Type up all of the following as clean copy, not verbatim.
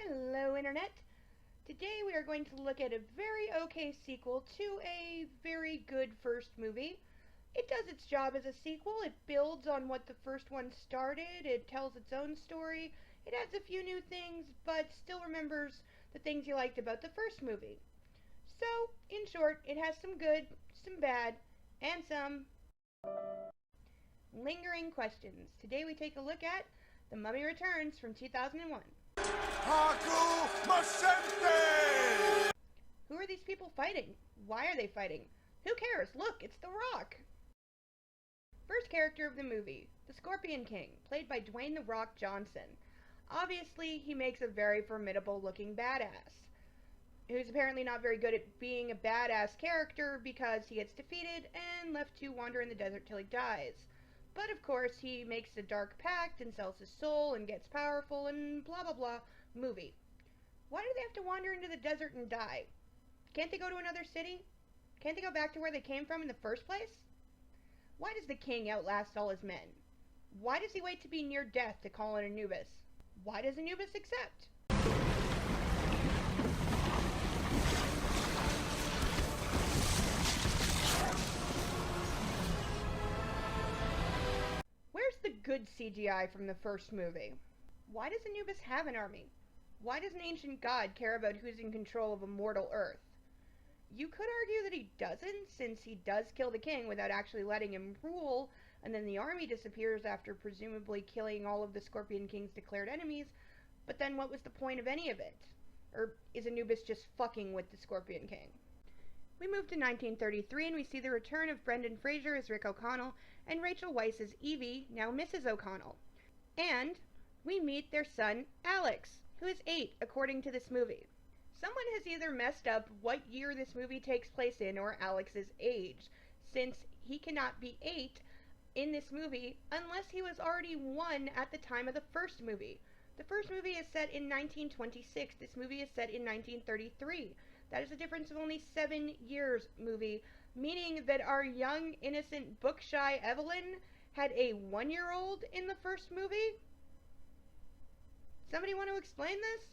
Hello, Internet! Today we are going to look at a very okay sequel to a very good first movie. It does its job as a sequel. It builds on what the first one started. It tells its own story. It adds a few new things, but still remembers the things you liked about the first movie. So, in short, it has some good, some bad, and some lingering questions. Today we take a look at The Mummy Returns from 2001. Haku Machete! Who are these people fighting? Why are they fighting? Who cares? Look, it's The Rock! First character of the movie, the Scorpion King, played by Dwayne The Rock Johnson. Obviously, he makes a very formidable looking badass, who's apparently not very good at being a badass character because he gets defeated and left to wander in the desert till he dies. But of course, he makes a dark pact and sells his soul and gets powerful and blah blah blah. Movie. Why do they have to wander into the desert and die? Can't they go to another city? Can't they go back to where they came from in the first place? Why does the king outlast all his men? Why does he wait to be near death to call in Anubis? Why does Anubis accept? Where's the good CGI from the first movie? Why does Anubis have an army? Why does an ancient god care about who's in control of immortal Earth? You could argue that he doesn't, since he does kill the king without actually letting him rule, and then the army disappears after presumably killing all of the Scorpion King's declared enemies, but then what was the point of any of it? Or is Anubis just fucking with the Scorpion King? We move to 1933 and we see the return of Brendan Fraser as Rick O'Connell and Rachel Weisz as Evie, now Mrs. O'Connell. And we meet their son, Alex, who is 8 according to this movie. Someone has either messed up what year this movie takes place in or Alex's age, since he cannot be 8 in this movie unless he was already 1 at the time of the first movie. The first movie is set in 1926. This movie is set in 1933. That is a difference of only 7 years, movie, meaning that our young, innocent, book-shy Evelyn had a 1-year-old in the first movie? Somebody want to explain this?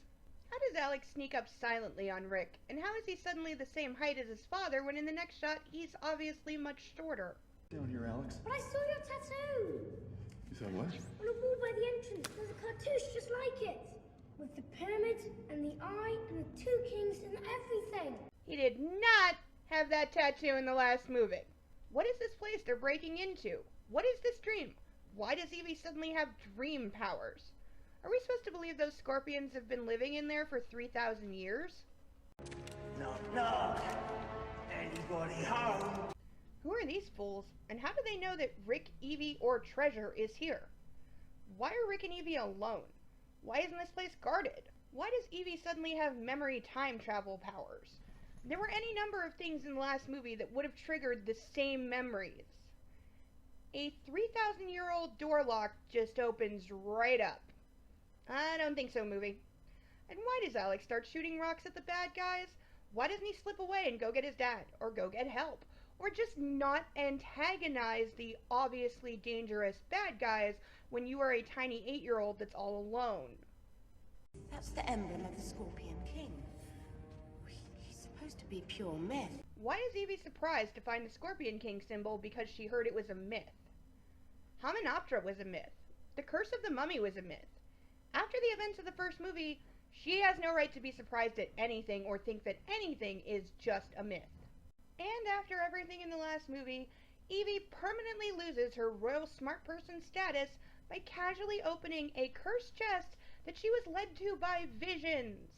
How does Alex sneak up silently on Rick, and how is he suddenly the same height as his father when in the next shot he's obviously much shorter? Down here, Alex. But I saw your tattoo! You saw what? On a wall by the entrance, there's a cartouche just like it! With the pyramids, and the eye, and the 2 kings, and everything! He did not have that tattoo in the last movie. What is this place they're breaking into? What is this dream? Why does Evie suddenly have dream powers? Are we supposed to believe those scorpions have been living in there for 3,000 years? Knock, knock. Anybody home? Who are these fools, and how do they know that Rick, Evie, or Treasure is here? Why are Rick and Evie alone? Why isn't this place guarded? Why does Evie suddenly have memory time travel powers? There were any number of things in the last movie that would have triggered the same memories. A 3,000-year-old door lock just opens right up. I don't think so, movie. And why does Alex start shooting rocks at the bad guys? Why doesn't he slip away and go get his dad? Or go get help? Or just not antagonize the obviously dangerous bad guys when you are a tiny 8-year-old that's all alone? That's the emblem of the Scorpion King. He's supposed to be pure myth. Why is Evie surprised to find the Scorpion King symbol because she heard it was a myth? Hamunaptra was a myth. The Curse of the Mummy was a myth. After the events of the first movie, she has no right to be surprised at anything or think that anything is just a myth. And after everything in the last movie, Evie permanently loses her royal smart person status by casually opening a cursed chest that she was led to by visions.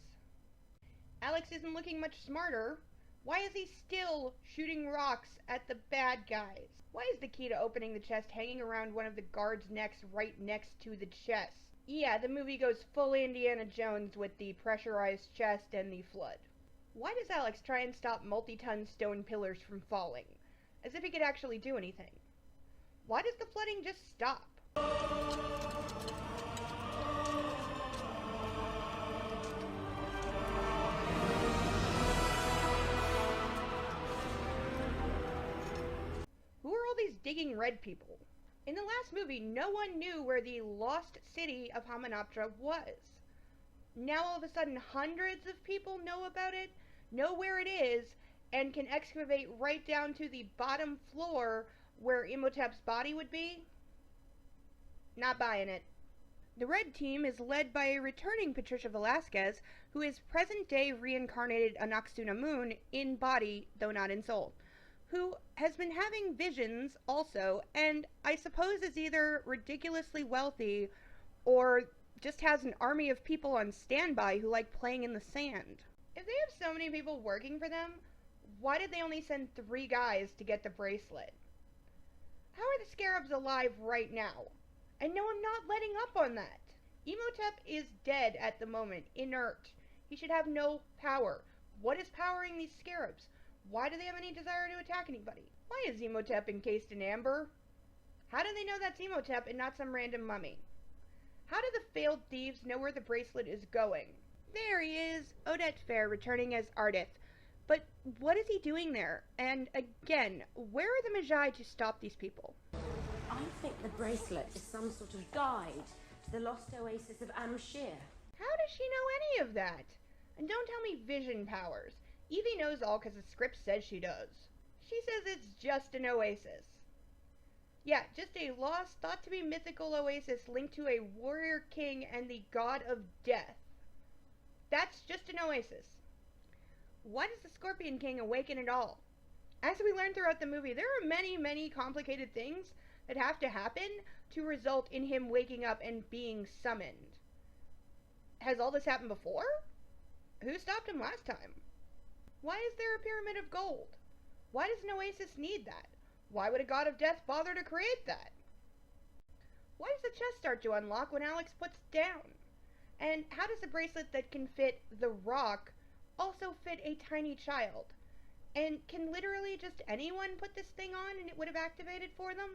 Alex isn't looking much smarter. Why is he still shooting rocks at the bad guys? Why is the key to opening the chest hanging around one of the guards' necks right next to the chest? Yeah, the movie goes full Indiana Jones with the pressurized chest and the flood. Why does Alex try and stop multi-ton stone pillars from falling? As if he could actually do anything. Why does the flooding just stop? Who are all these digging red people? In the last movie, no one knew where the lost city of Hamunaptra was. Now all of a sudden hundreds of people know about it, know where it is, and can excavate right down to the bottom floor where Imhotep's body would be? Not buying it. The red team is led by a returning Patricia Velasquez, who is present-day reincarnated Anck-su-namun Moon in body, though not in soul, who has been having visions also, and I suppose is either ridiculously wealthy or just has an army of people on standby who like playing in the sand. If they have so many people working for them, why did they only send 3 guys to get the bracelet? How are the Scarabs alive right now? And no, I'm not letting up on that. Imhotep is dead at the moment, inert. He should have no power. What is powering these Scarabs? Why do they have any desire to attack anybody? Why is Imhotep encased in amber? How do they know that's Imhotep and not some random mummy? How do the failed thieves know where the bracelet is going? There he is, Oded Fehr returning as Ardith. But what is he doing there? And again, where are the Magi to stop these people? I think the bracelet is some sort of guide to the lost oasis of Am-Shir. How does she know any of that? And don't tell me vision powers. Evie knows all because the script says she does. She says it's just an oasis. Yeah, just a lost, thought to be mythical oasis linked to a warrior king and the god of death. That's just an oasis. Why does the Scorpion King awaken at all? As we learn throughout the movie, there are many, many complicated things that have to happen to result in him waking up and being summoned. Has all this happened before? Who stopped him last time? Why is there a pyramid of gold? Why does an oasis need that? Why would a god of death bother to create that? Why does the chest start to unlock when Alex puts it down? And how does a bracelet that can fit the rock also fit a tiny child? And can literally just anyone put this thing on and it would have activated for them?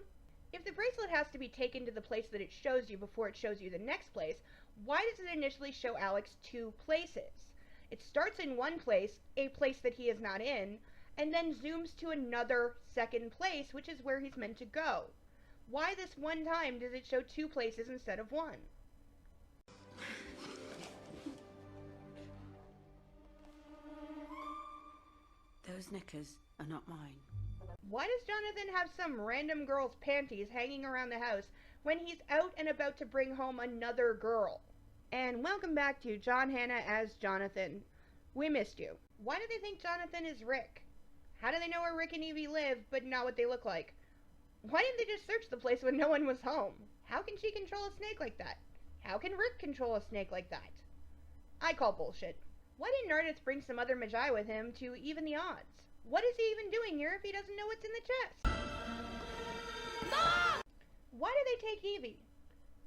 If the bracelet has to be taken to the place that it shows you before it shows you the next place, why does it initially show Alex 2 places? It starts in one place, a place that he is not in, and then zooms to another second place, which is where he's meant to go. Why this one time does it show 2 places instead of 1? Those knickers are not mine. Why does Jonathan have some random girl's panties hanging around the house when he's out and about to bring home another girl? And welcome back to John Hannah as Jonathan. We missed you. Why do they think Jonathan is Rick? How do they know where Rick and Evie live, but not what they look like? Why didn't they just search the place when no one was home? How can she control a snake like that? How can Rick control a snake like that? I call bullshit. Why didn't Ardith bring some other Magi with him to even the odds? What is he even doing here if he doesn't know what's in the chest? Ah! Why do they take Evie?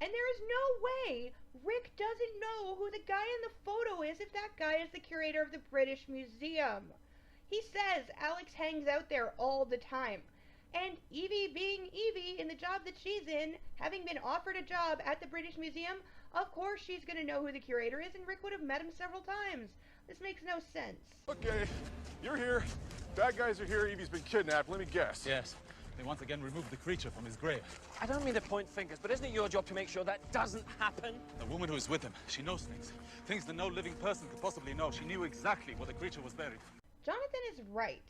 And there is no way Rick doesn't know who the guy in the photo is if that guy is the curator of the British Museum. He says Alex hangs out there all the time. And Evie being Evie in the job that she's in, having been offered a job at the British Museum, of course she's going to know who the curator is, and Rick would have met him several times. This makes no sense. Okay, you're here. Bad guys are here. Evie's been kidnapped. Let me guess. Yes. They once again removed the creature from his grave. I don't mean to point fingers, but isn't it your job to make sure that doesn't happen? The woman who is with him, she knows things. Things that no living person could possibly know. She knew exactly where the creature was buried. Jonathan is right.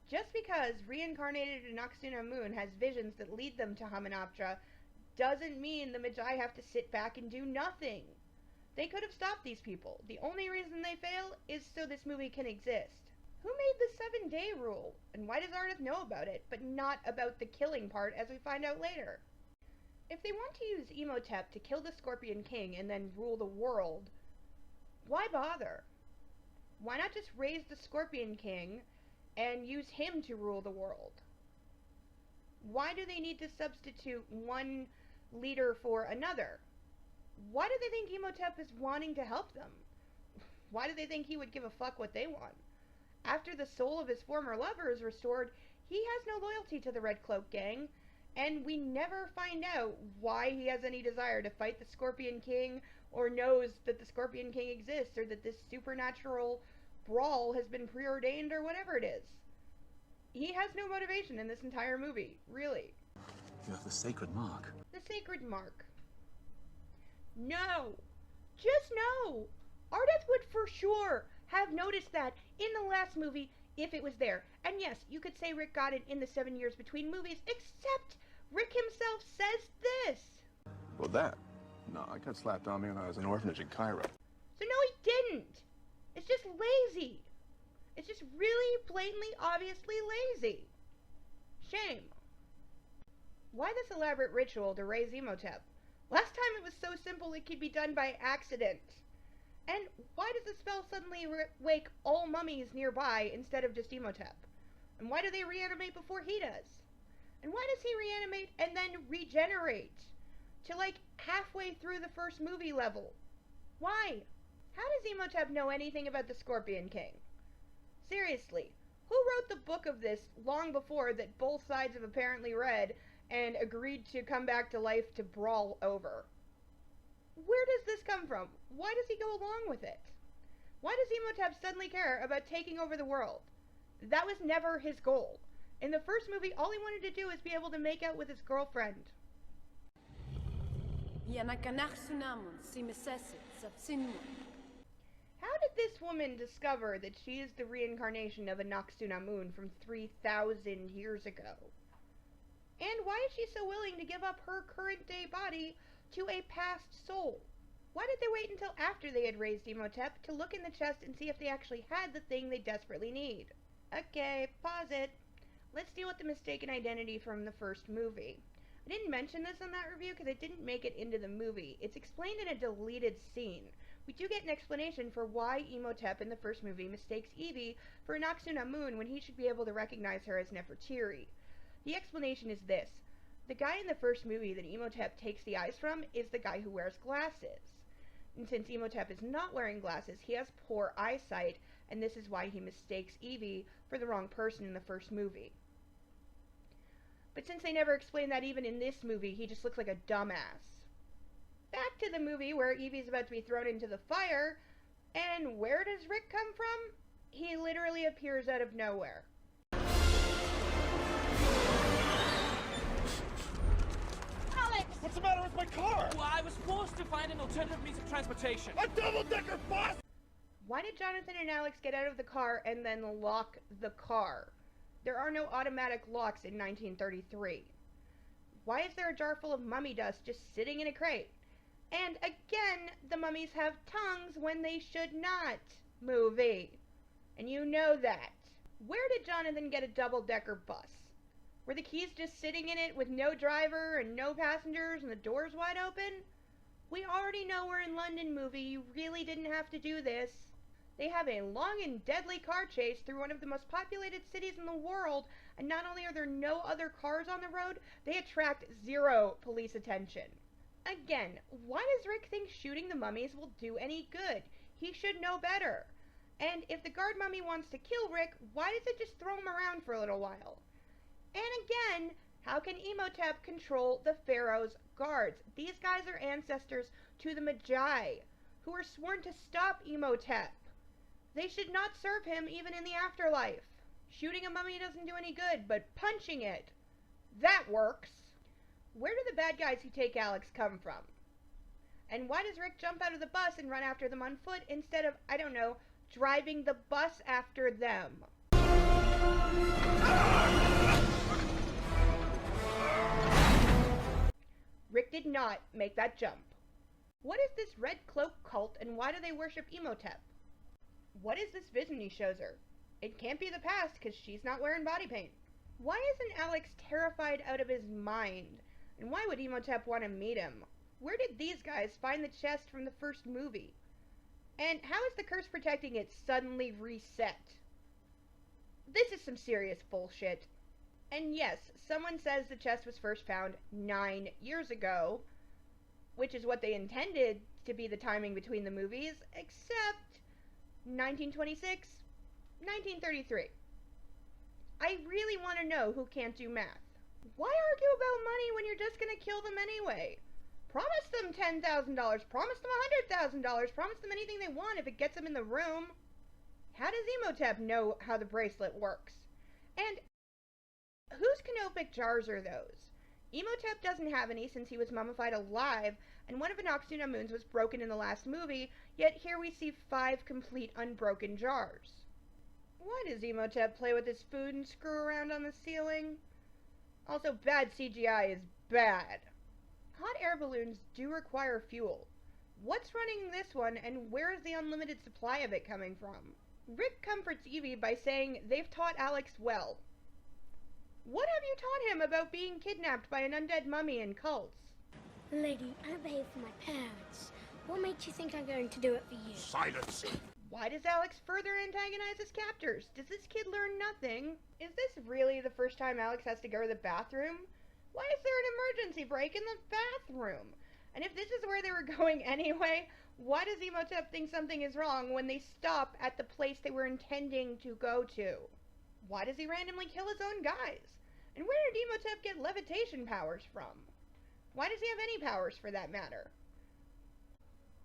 Just because reincarnated Anck-su-namun Moon has visions that lead them to Hamunaptra doesn't mean the Magi have to sit back and do nothing. They could have stopped these people. The only reason they fail is so this movie can exist. Who made the 7-day rule? And why does Ardith know about it, but not about the killing part, as we find out later? If they want to use Imhotep to kill the Scorpion King and then rule the world, why bother? Why not just raise the Scorpion King and use him to rule the world? Why do they need to substitute one leader for another? Why do they think Imhotep is wanting to help them? Why do they think he would give a fuck what they want? After the soul of his former lover is restored, he has no loyalty to the Red Cloak gang, and we never find out why he has any desire to fight the Scorpion King, or knows that the Scorpion King exists, or that this supernatural brawl has been preordained, or whatever it is. He has no motivation in this entire movie, really. You have the sacred mark. The sacred mark. No! Just no! Ardeth would for sure have noticed that in the last movie if it was there. And yes, you could say Rick got it in the 7 years between movies, except Rick himself says this. Well, that? No, I got slapped on me when I was in an orphanage in Cairo. So no, he didn't. It's just lazy. It's just really blatantly, obviously lazy. Shame. Why this elaborate ritual to raise Imhotep? Last time it was so simple it could be done by accident. And why does the spell suddenly wake all mummies nearby instead of just Imhotep? And why do they reanimate before he does? And why does he reanimate and then regenerate to like halfway through the first movie level? Why? How does Imhotep know anything about the Scorpion King? Seriously, who wrote the book of this long before that both sides have apparently read and agreed to come back to life to brawl over? Where does this come from? Why does he go along with it? Why does Imhotep suddenly care about taking over the world? That was never his goal. In the first movie, all he wanted to do was be able to make out with his girlfriend. How did this woman discover that she is the reincarnation of Anck-su-namun from 3,000 years ago? And why is she so willing to give up her current day body to a past soul? Why did they wait until after they had raised Imhotep to look in the chest and see if they actually had the thing they desperately need? Okay, pause it. Let's deal with the mistaken identity from the first movie. I didn't mention this in that review because it didn't make it into the movie. It's explained in a deleted scene. We do get an explanation for why Imhotep in the first movie mistakes Evie for Anck-su-namun when he should be able to recognize her as Nefertiri. The explanation is this. The guy in the first movie that Imhotep takes the eyes from is the guy who wears glasses. And since Imhotep is not wearing glasses, he has poor eyesight, and this is why he mistakes Evie for the wrong person in the first movie. But since they never explain that even in this movie, he just looks like a dumbass. Back to the movie where Evie's about to be thrown into the fire, and where does Rick come from? He literally appears out of nowhere. What's the matter with my car? Well, I was forced to find an alternative means of transportation. A double-decker bus! Why did Jonathan and Alex get out of the car and then lock the car? There are no automatic locks in 1933. Why is there a jar full of mummy dust just sitting in a crate? And again, the mummies have tongues when they should not. Movie. And you know that. Where did Jonathan get a double-decker bus? Were the keys just sitting in it with no driver and no passengers and the doors wide open? We already know we're in London, movie. You really didn't have to do this. They have a long and deadly car chase through one of the most populated cities in the world, and not only are there no other cars on the road, they attract zero police attention. Again, why does Rick think shooting the mummies will do any good? He should know better. And if the guard mummy wants to kill Rick, why does it just throw him around for a little while? And again, how can Imhotep control the Pharaoh's guards? These guys are ancestors to the Magi, who were sworn to stop Imhotep. They should not serve him even in the afterlife. Shooting a mummy doesn't do any good, but punching it, that works. Where do the bad guys who take Alex come from? And why does Rick jump out of the bus and run after them on foot instead of, I don't know, driving the bus after them? Rick did not make that jump. What is this red cloak cult and why do they worship Imhotep? What is this vision he shows her? It can't be the past because she's not wearing body paint. Why isn't Alex terrified out of his mind? And why would Imhotep want to meet him? Where did these guys find the chest from the first movie? And how is the curse protecting it suddenly reset? This is some serious bullshit. And yes, someone says the chest was first found 9 years ago, which is what they intended to be the timing between the movies, except 1926, 1933. I really want to know who can't do math. Why argue about money when you're just going to kill them anyway? Promise them $10,000, promise them $100,000, promise them anything they want if it gets them in the room. How does Imhotep know how the bracelet works? And whose canopic jars are those? Imhotep doesn't have any since he was mummified alive, and one of Anck-su-namun's moons was broken in the last movie, yet here we see 5 complete unbroken jars. Why does Imhotep play with his food and screw around on the ceiling? Also, bad CGI is bad. Hot air balloons do require fuel. What's running this one, and where is the unlimited supply of it coming from? Rick comforts Evie by saying they've taught Alex well. What have you taught him about being kidnapped by an undead mummy and cults? Lady, I behave for my parents. What makes you think I'm going to do it for you? Silence! Why does Alex further antagonize his captors? Does this kid learn nothing? Is this really the first time Alex has to go to the bathroom? Why is there an emergency break in the bathroom? And if this is where they were going anyway, why does Imhotep think something is wrong when they stop at the place they were intending to go to? Why does he randomly kill his own guys? And where did Imhotep get levitation powers from? Why does he have any powers for that matter?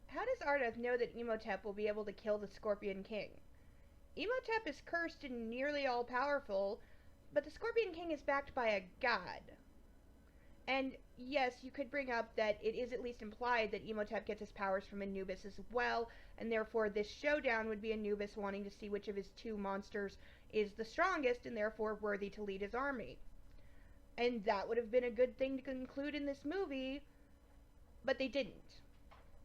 How does Ardeth know that Imhotep will be able to kill the Scorpion King? Imhotep is cursed and nearly all-powerful, but the Scorpion King is backed by a god. And yes, you could bring up that it is at least implied that Imhotep gets his powers from Anubis as well, and therefore this showdown would be Anubis wanting to see which of his 2 monsters is the strongest and therefore worthy to lead his army. And that would have been a good thing to conclude in this movie, but they didn't.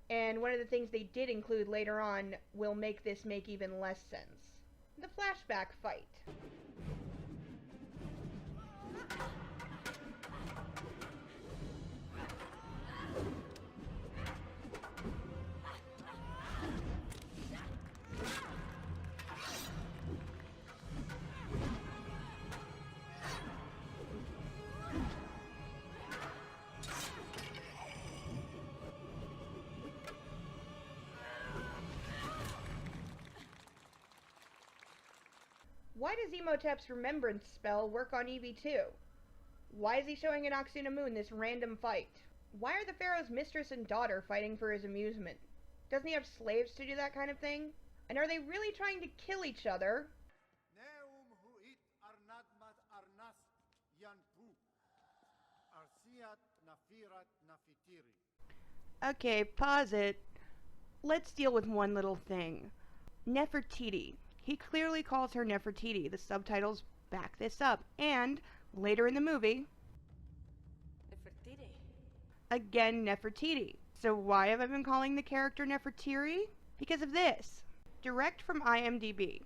And one of the things they did include later on will make this make even less sense. The flashback fight. Why does Imhotep's remembrance spell work on Evie too? Why is he showing Anck-su-namun this random fight? Why are the Pharaoh's mistress and daughter fighting for his amusement? Doesn't he have slaves to do that kind of thing? And are they really trying to kill each other? Okay, pause it. Let's deal with one little thing. Nefertiti. He clearly calls her Nefertiti. The subtitles back this up. And later in the movie, Nefertiti. Again, Nefertiti. So why have I been calling the character Nefertiri? Because of this. Direct from IMDb.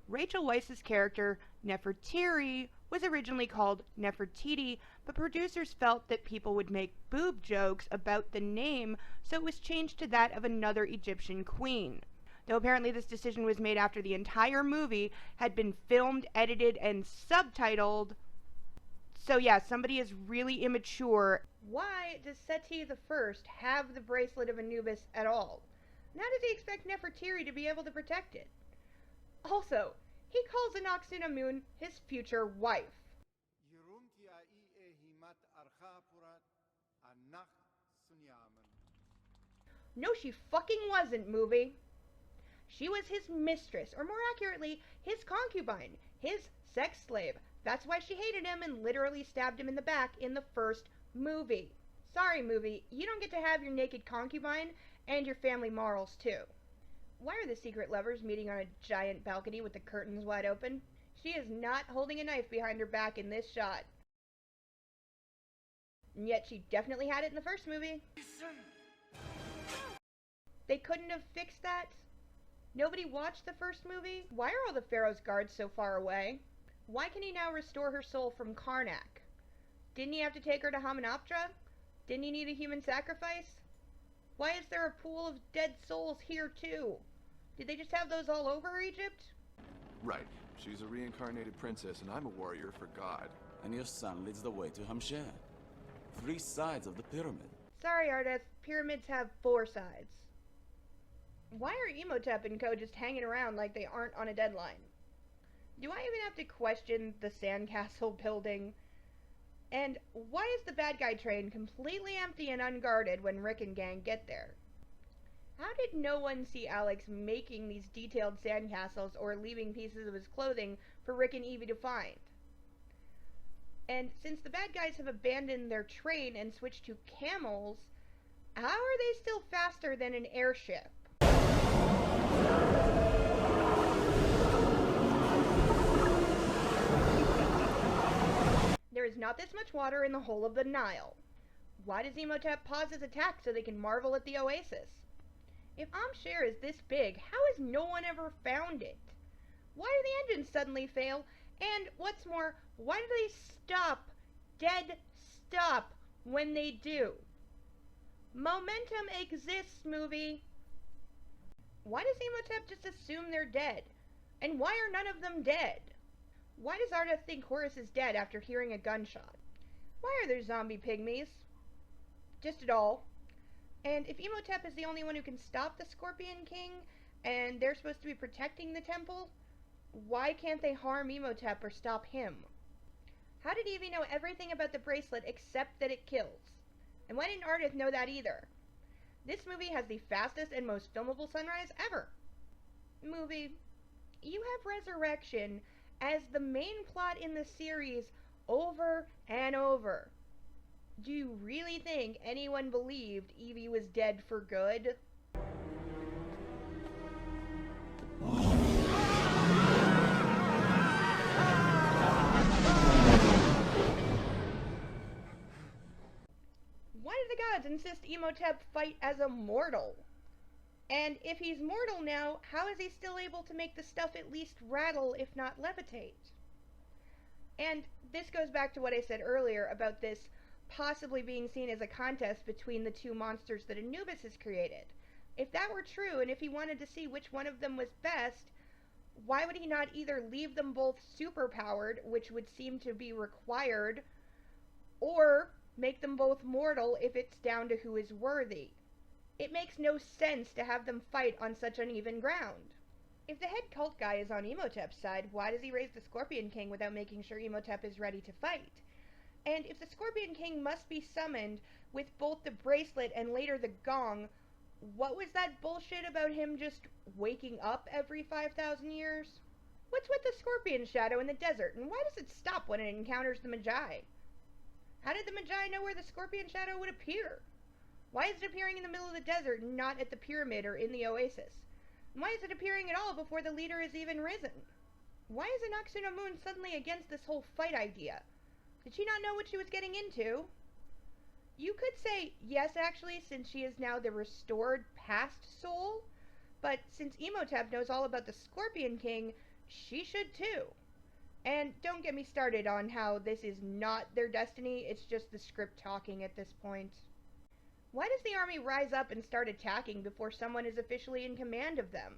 Rachel Weisz's character, Nefertiri, was originally called Nefertiti, but producers felt that people would make boob jokes about the name, so it was changed to that of another Egyptian queen. Though apparently this decision was made after the entire movie had been filmed, edited, and subtitled. So yeah, somebody is really immature. Why does Seti I have the bracelet of Anubis at all? And how does he expect Nefertiri to be able to protect it? Also, he calls Anck-su-namun his future wife. No, she fucking wasn't, movie. She was his mistress, or more accurately, his concubine, his sex slave. That's why she hated him and literally stabbed him in the back in the first movie. Sorry, movie, you don't get to have your naked concubine and your family morals too. Why are the secret lovers meeting on a giant balcony with the curtains wide open? She is not holding a knife behind her back in this shot. And yet she definitely had it in the first movie. They couldn't have fixed that? Nobody watched the first movie? Why are all the Pharaoh's guards so far away? Why can he now restore her soul from Karnak? Didn't he have to take her to Hamunaptra? Didn't he need a human sacrifice? Why is there a pool of dead souls here too? Did they just have those all over Egypt? Right. She's a reincarnated princess and I'm a warrior for God. And your son leads the way to Hamsher. 3 sides of the pyramid. Sorry, Ardeth. Pyramids have 4 sides. Why are Imhotep and co just hanging around like they aren't on a deadline? Do I even have to question the sandcastle building? And why is the bad guy train completely empty and unguarded when Rick and gang get there? How did no one see Alex making these detailed sandcastles or leaving pieces of his clothing for Rick and Evie to find? And since the bad guys have abandoned their train and switched to camels, how are they still faster than an airship? There is not this much water in the whole of the Nile. Why does Imhotep pause his attack so they can marvel at the oasis? If Amsher is this big, how has no one ever found it? Why do the engines suddenly fail? And what's more, why do they stop, dead stop, when they do? Momentum exists, movie. Why does Imhotep just assume they're dead? And why are none of them dead? Why does Ardeth think Horus is dead after hearing a gunshot? Why are there zombie pygmies? Just at all. And if Imhotep is the only one who can stop the Scorpion King, and they're supposed to be protecting the temple, why can't they harm Imhotep or stop him? How did Evie know everything about the bracelet except that it kills? And why didn't Ardeth know that either? This movie has the fastest and most filmable sunrise ever. Movie, you have resurrection as the main plot in the series over and over. Do you really think anyone believed Evie was dead for good? Why do the gods insist Imhotep fight as a mortal? And if he's mortal now, how is he still able to make the stuff at least rattle, if not levitate? And this goes back to what I said earlier about this possibly being seen as a contest between the two monsters that Anubis has created. If that were true, and if he wanted to see which one of them was best, why would he not either leave them both superpowered, which would seem to be required, or make them both mortal if it's down to who is worthy? It makes no sense to have them fight on such uneven ground. If the head cult guy is on Imhotep's side, why does he raise the Scorpion King without making sure Imhotep is ready to fight? And if the Scorpion King must be summoned with both the bracelet and later the gong, what was that bullshit about him just waking up every 5,000 years? What's with the Scorpion Shadow in the desert, and why does it stop when it encounters the Magi? How did the Magi know where the Scorpion Shadow would appear? Why is it appearing in the middle of the desert and not at the pyramid or in the oasis? And why is it appearing at all before the leader is even risen? Why is Anck-su-namun suddenly against this whole fight idea? Did she not know what she was getting into? You could say yes, actually, since she is now the restored past soul, but since Imhotep knows all about the Scorpion King, she should too. And don't get me started on how this is not their destiny, it's just the script talking at this point. Why does the army rise up and start attacking before someone is officially in command of them?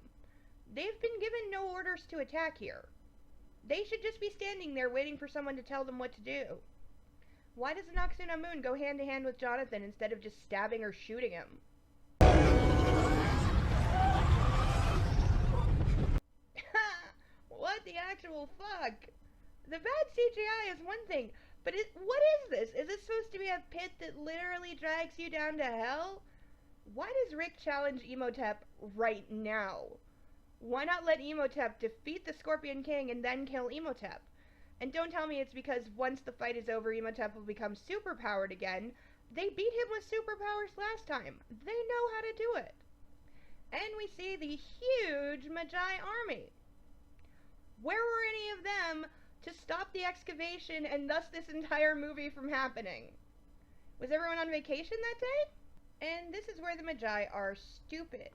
They've been given no orders to attack here. They should just be standing there waiting for someone to tell them what to do. Why does Anck-su-namun go hand to hand with Jonathan instead of just stabbing or shooting him? What the actual fuck? The bad CGI is one thing, but what is this? Is this supposed to be a pit that literally drags you down to hell? Why does Rick challenge Imhotep right now? Why not let Imhotep defeat the Scorpion King and then kill Imhotep? And don't tell me it's because once the fight is over, Imhotep will become superpowered again. They beat him with superpowers last time. They know how to do it. And we see the huge Magi army. Where were any of them to stop the excavation and thus this entire movie from happening? Was everyone on vacation that day? And this is where the Magi are stupid.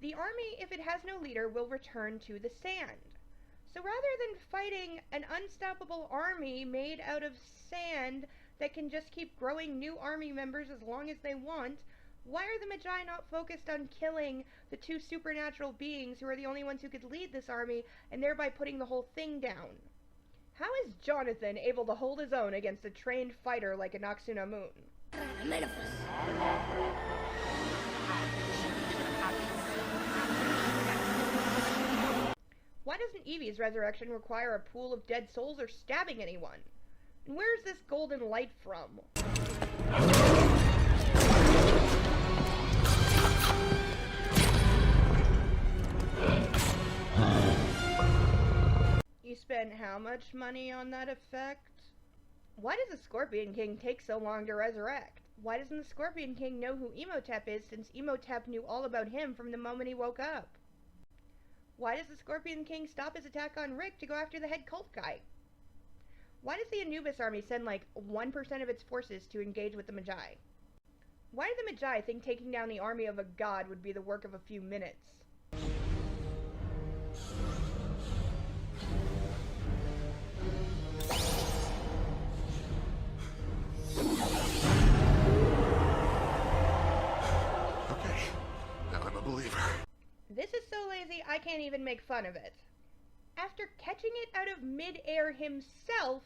The army, if it has no leader, will return to the sand. So rather than fighting an unstoppable army made out of sand that can just keep growing new army members as long as they want, why are the Magi not focused on killing the two supernatural beings who are the only ones who could lead this army and thereby putting the whole thing down? How is Jonathan able to hold his own against a trained fighter like Anck-su-namun? Why doesn't Evie's resurrection require a pool of dead souls or stabbing anyone? And where's this golden light from? You spent how much money on that effect? Why does the Scorpion King take so long to resurrect? Why doesn't the Scorpion King know who Imhotep is, since Imhotep knew all about him from the moment he woke up? Why does the Scorpion King stop his attack on Rick to go after the head cult guy? Why does the Anubis army send like 1% of its forces to engage with the Magi? Why do the Magi think taking down the army of a god would be the work of a few minutes? Okay, now I'm a believer. This is so lazy I can't even make fun of it. After catching it out of mid-air himself,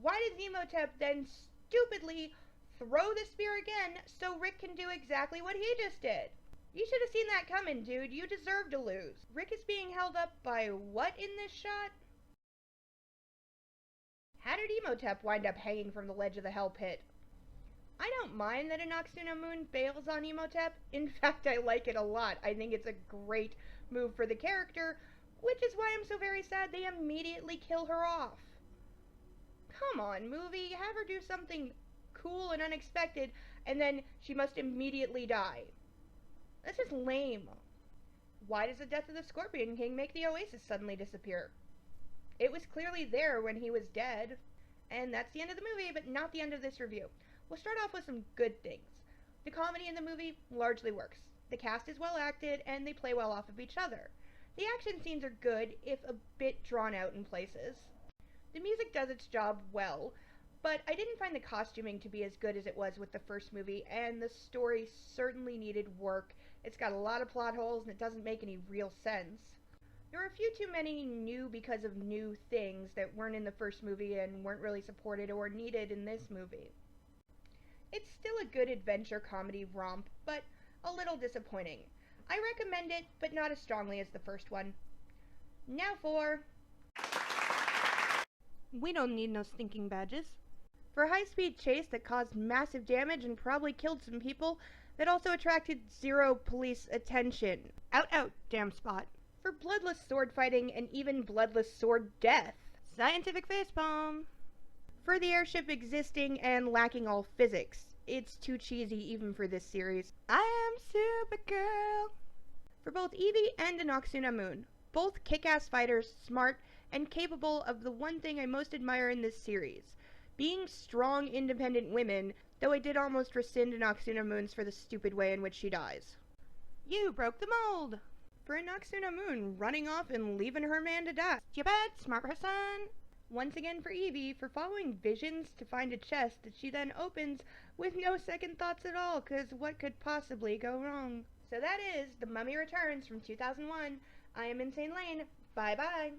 why does Imhotep then stupidly throw the spear again so Rick can do exactly what he just did? You should have seen that coming, dude. You deserve to lose. Rick is being held up by what in this shot? How did Imhotep wind up hanging from the ledge of the Hell Pit? I don't mind that Anck-su-namun Moon bails on Imhotep. In fact, I like it a lot. I think it's a great move for the character, which is why I'm so very sad they immediately kill her off. Come on, movie. Have her do something cool and unexpected, and then she must immediately die. This is lame. Why does the death of the Scorpion King make the Oasis suddenly disappear? It was clearly there when he was dead. And that's the end of the movie, but not the end of this review. We'll start off with some good things. The comedy in the movie largely works. The cast is well acted, and they play well off of each other. The action scenes are good, if a bit drawn out in places. The music does its job well, but I didn't find the costuming to be as good as it was with the first movie, and the story certainly needed work. It's got a lot of plot holes, and it doesn't make any real sense. There were a few too many new because of new things that weren't in the first movie and weren't really supported or needed in this movie. It's still a good adventure comedy romp, but a little disappointing. I recommend it, but not as strongly as the first one. Now for... We don't need no stinking badges. For a high-speed chase that caused massive damage and probably killed some people, that also attracted zero police attention. Out, damn spot. For bloodless sword fighting and even bloodless sword death. Scientific facepalm. For the airship existing and lacking all physics. It's too cheesy even for this series. I am Supergirl. For both Evie and Anck-su-namun Moon, both kick-ass fighters, smart, and capable of the one thing I most admire in this series, being strong, independent women, though I did almost rescind Anck-su-namun Moon's for the stupid way in which she dies. You broke the mold! For Anck-su-namun Moon running off and leaving her man to die. Stupid, smart person! Once again for Evie, for following visions to find a chest that she then opens with no second thoughts at all, cause what could possibly go wrong? So that is The Mummy Returns from 2001. I am Insane Lane. Bye bye.